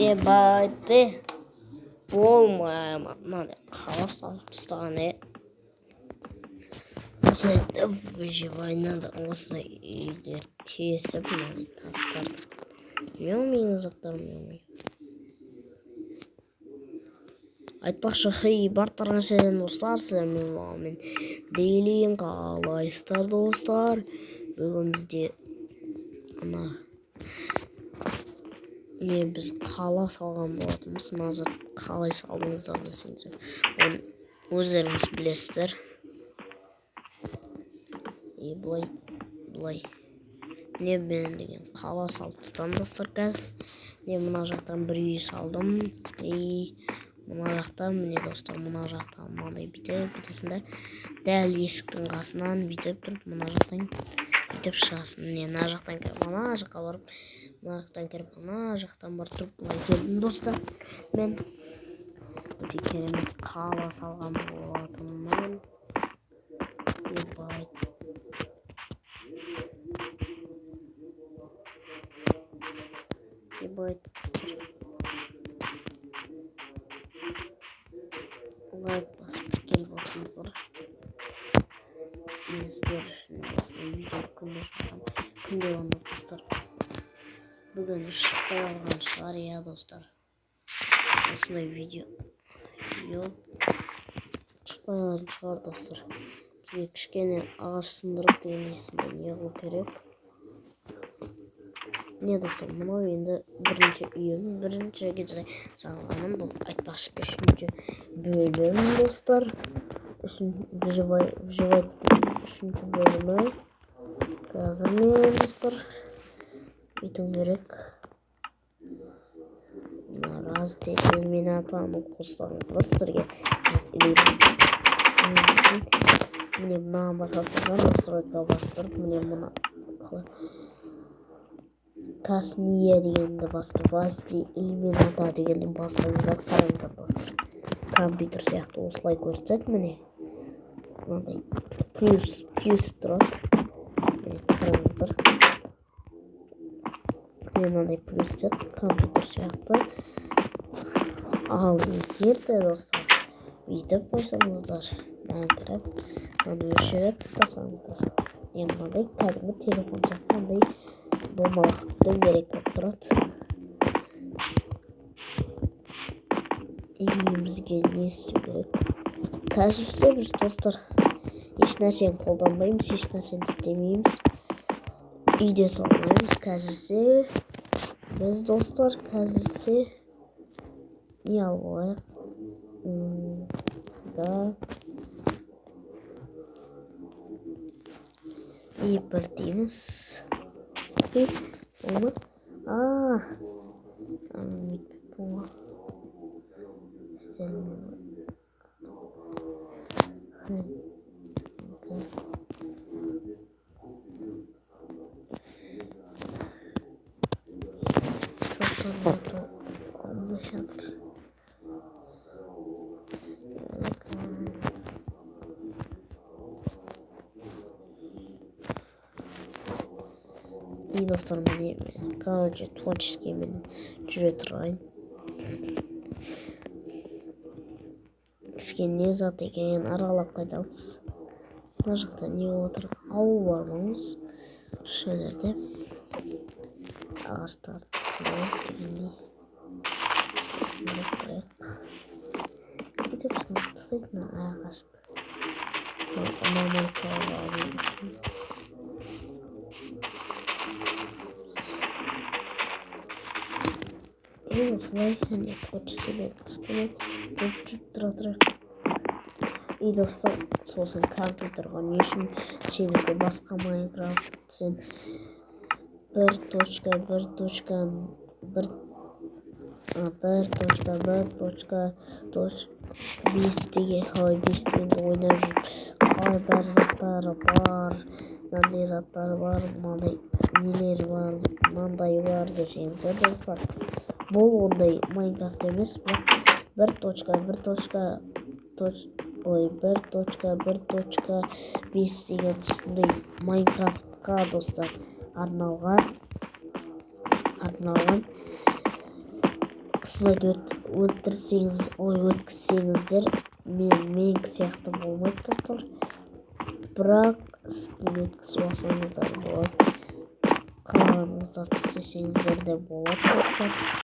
Ебайте болмаймын мынандай қала салып тастаған осылай выживай надо осылай үйлер тесіп мынандай тастарды мелмейін заттарым айтпақшы барлықтарыңа сәлем достар, сіздермен Дейлин қалайсыздар достар? Бүгін бізде біз қала салған болатынбыз. Назар қалай салдыңыздар десеңіздер, оны өздеріңіз білесіздер. Былай мен деген қала салып тастадым достар. Қазір мен мына жақтан бір үй салдым. Мына жақта міне достар, мына жақта мынандай бүйтесіңдер. Дәл есіктің қасынан бүйтіп тұрып, мына жақтан бүйтіп шығасың. Міне мына жақтан кіріп, мына жаққа барып, мына жақтан кіріп, мына жақтан барып тұрып, былай келдім достар. Мен өте керемет қала салған болатынмын. Лайк басып келіп отырсыңыздар. Мен сіздер үшін видео күнде оны достар. Бүгін шықпай алған шығар, иә достар. Осындай видео шықпай алған шығар достар. Бізге кішкене ағаш сындырып денесінде не қылу керек. Не достар, мынау енді бірінші үйім, бірінші кезде салғаным. Бұл айтпақшы үшінші бөлім достар. Үшінші бөлімі. Қазір мен достар бүйту керек. Раз тетігі мен атамын қостарыңыздар сіздерге. Міне мынаған басқастырған, настройка бастырып, міне мына Касния дегенді бастырып, Васти Ильмината дегенді бастырыңыздар. Қараңыздар достар. Компьютер сияқты осылай көрсетеді, міне. Мынандай плюс тұрады. Міне қараңыздар. Мынандай плюс тұрады, компьютер сияқты. Ал егерде достар бүйтіп қойсаңыздар, кіріп, өшіріп тастасаңыздар, мынандай кәдімгі телефон сияқты мынандай домалақ дөңгелек болып тұрады. Үйімізге не істеу керек? Қазірсе біз достар еш нәрсені қолданбаймыз, еш нәрсені істемейміз, үйде салмаймыз. Қазірсе біз достар не алайық? Бір дейміз. И достар, міне, короче, творческий мен жүре тұрайын. Кішкене зат екен, аралап қайтамыз. Мына жақта не отыр? Ауыл бар маңыз. Шөлерде ағаштар дегендей. Бүйтіп сынып тастайды ағашты. Осылай және творческий мен жүріп тұрайық. И достар, сосын компьютерға не үшін сенікі басқа Майнкрафт сен 1.1.1.5 деген ойнап жүріп, қалай бәр заттары бар, мынандай заттары бар, мынандай нелер бар, мынандай бар десеңіздер достар. Бұл ондай Майнкрафт емес, бірақ 1.1.5 деген сондай Майнкрафтқа достар арналған слайд өткізсеңіздер менікі сияқты болмайды достар, бірақ скин өткізіп алсаңыздар болады, қалғаныңыздарды істесеңіздер де болады достар.